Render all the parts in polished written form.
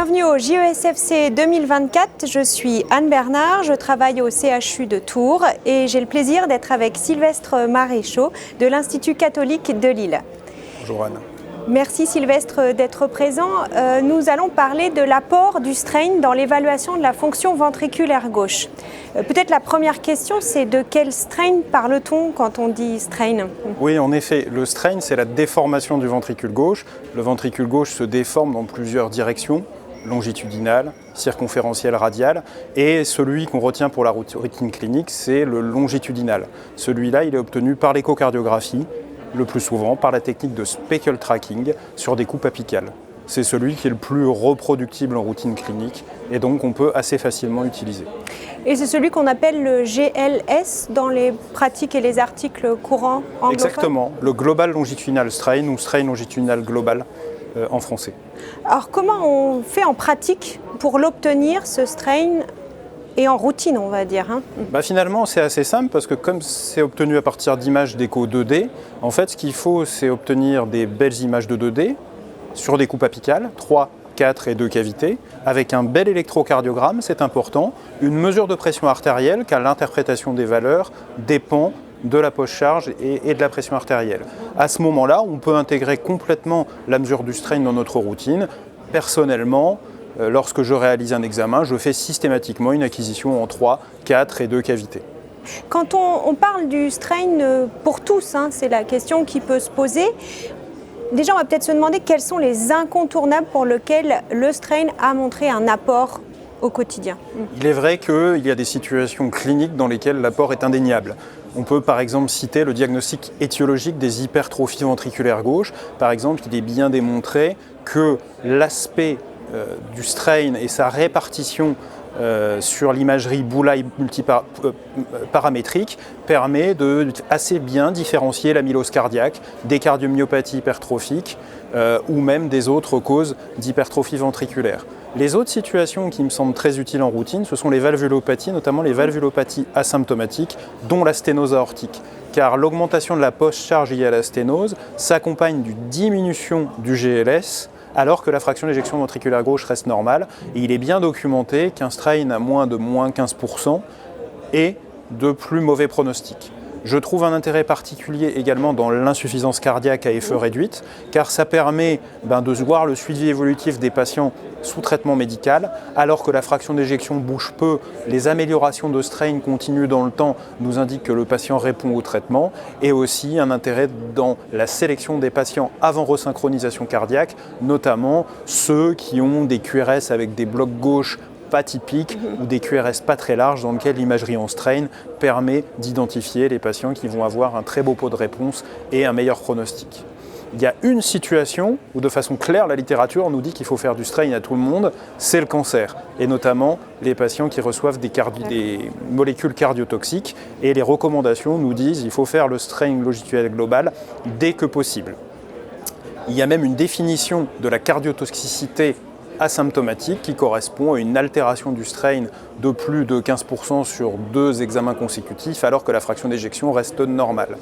Bienvenue au JESFC 2024, je suis Anne Bernard, je travaille au CHU de Tours et j'ai le plaisir d'être avec Sylvestre Maréchaux de l'Institut catholique de Lille. Bonjour Anne. Merci Sylvestre d'être présent. Nous allons parler de l'apport du strain dans l'évaluation de la fonction ventriculaire gauche. Peut-être la première question, c'est de quel strain parle-t-on quand on dit strain ? Oui, en effet, le strain, c'est la déformation du ventricule gauche. Le ventricule gauche se déforme dans plusieurs directions, longitudinale, circonférentielle, radiale, et celui qu'on retient pour la routine clinique, c'est le longitudinal. Celui-là, il est obtenu par l'échocardiographie, le plus souvent par la technique de speckle tracking sur des coupes apicales. C'est celui qui est le plus reproductible en routine clinique et donc on peut assez facilement utiliser. Et c'est celui qu'on appelle le GLS dans les pratiques et les articles courants anglophones ? Exactement, le Global Longitudinal Strain ou Strain Longitudinal Global en français. Alors comment on fait en pratique pour l'obtenir, ce strain, et en routine, on va dire Finalement, c'est assez simple parce que comme c'est obtenu à partir d'images d'écho 2D, en fait, ce qu'il faut, c'est obtenir des belles images de 2D sur des coupes apicales, 3, 4 et 2 cavités, avec un bel électrocardiogramme, c'est important, une mesure de pression artérielle, car l'interprétation des valeurs dépend de la post-charge et de la pression artérielle. À ce moment-là, on peut intégrer complètement la mesure du strain dans notre routine. Personnellement, lorsque je réalise un examen, je fais systématiquement une acquisition en 3, 4 et 2 cavités. Quand on parle du strain pour tous, c'est la question qui peut se poser. Déjà, on va peut-être se demander quels sont les incontournables pour lesquels le strain a montré un apport au quotidien. Il est vrai qu'il y a des situations cliniques dans lesquelles l'apport est indéniable. On peut par exemple citer le diagnostic étiologique des hypertrophies ventriculaires gauche. Par exemple, il est bien démontré que l'aspect du strain et sa répartition sur l'imagerie Boulay multiparamétrique permet de assez bien différencier l'amylose cardiaque des cardiomyopathies hypertrophiques ou même des autres causes d'hypertrophie ventriculaire. Les autres situations qui me semblent très utiles en routine, ce sont les valvulopathies, notamment les valvulopathies asymptomatiques, dont la sténose aortique. Car l'augmentation de la post-charge liée à la sténose s'accompagne d'une diminution du GLS, alors que la fraction d'éjection ventriculaire gauche reste normale. Et il est bien documenté qu'un strain à moins de 15% est de plus mauvais pronostic. Je trouve un intérêt particulier également dans l'insuffisance cardiaque à FE réduite, car ça permet de voir le suivi évolutif des patients sous traitement médical, alors que la fraction d'éjection bouge peu, les améliorations de strain continues dans le temps nous indiquent que le patient répond au traitement, et aussi un intérêt dans la sélection des patients avant resynchronisation cardiaque, notamment ceux qui ont des QRS avec des blocs gauche pas typiques ou des QRS pas très larges dans lesquels l'imagerie en strain permet d'identifier les patients qui vont avoir un très beau pot de réponse et un meilleur pronostic. Il y a une situation où de façon claire la littérature nous dit qu'il faut faire du strain à tout le monde, c'est le cancer et notamment les patients qui reçoivent des molécules cardiotoxiques et les recommandations nous disent qu'il faut faire le strain longitudinal global dès que possible. Il y a même une définition de la cardiotoxicité asymptomatique qui correspond à une altération du strain de plus de 15% sur 2 examens consécutifs alors que la fraction d'éjection reste normale.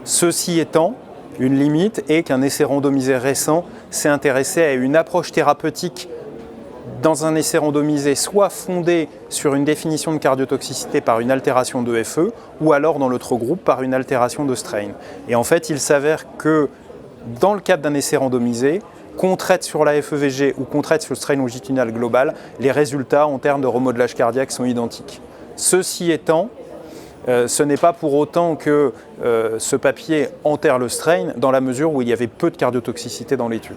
Ceci étant, une limite est qu'un essai randomisé récent s'est intéressé à une approche thérapeutique dans un essai randomisé soit fondé sur une définition de cardiotoxicité par une altération de FE ou alors dans l'autre groupe par une altération de strain. Et en fait, il s'avère que dans le cadre d'un essai randomisé, qu'on traite sur la FEVG ou qu'on traite sur le strain longitudinal global, les résultats en termes de remodelage cardiaque sont identiques. Ceci étant, ce n'est pas pour autant que ce papier enterre le strain dans la mesure où il y avait peu de cardiotoxicité dans l'étude.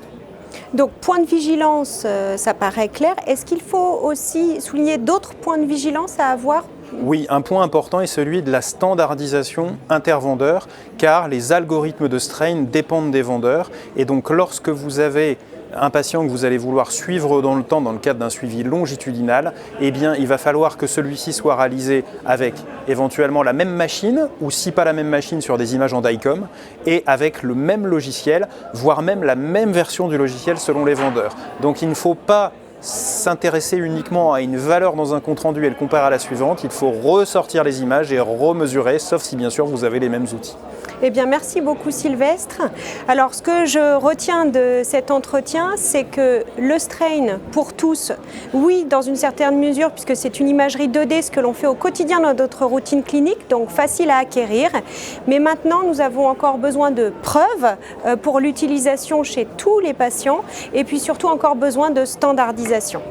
Donc point de vigilance, ça paraît clair. Est-ce qu'il faut aussi souligner d'autres points de vigilance à avoir ? Oui, un point important est celui de la standardisation intervendeur, car les algorithmes de strain dépendent des vendeurs. Et donc lorsque vous avez un patient que vous allez vouloir suivre dans le temps dans le cadre d'un suivi longitudinal, eh bien, il va falloir que celui-ci soit réalisé avec éventuellement la même machine, ou si pas la même machine sur des images en DICOM, et avec le même logiciel, voire même la même version du logiciel selon les vendeurs. Donc il ne faut pas s'intéresser uniquement à une valeur dans un compte-rendu et le comparer à la suivante, il faut ressortir les images et remesurer, sauf si bien sûr vous avez les mêmes outils. Eh bien, merci beaucoup Sylvestre. Alors, ce que je retiens de cet entretien, c'est que le strain pour tous, oui, dans une certaine mesure, puisque c'est une imagerie 2D, ce que l'on fait au quotidien dans notre routine clinique, donc facile à acquérir. Mais maintenant, nous avons encore besoin de preuves pour l'utilisation chez tous les patients et puis surtout encore besoin de standardisation.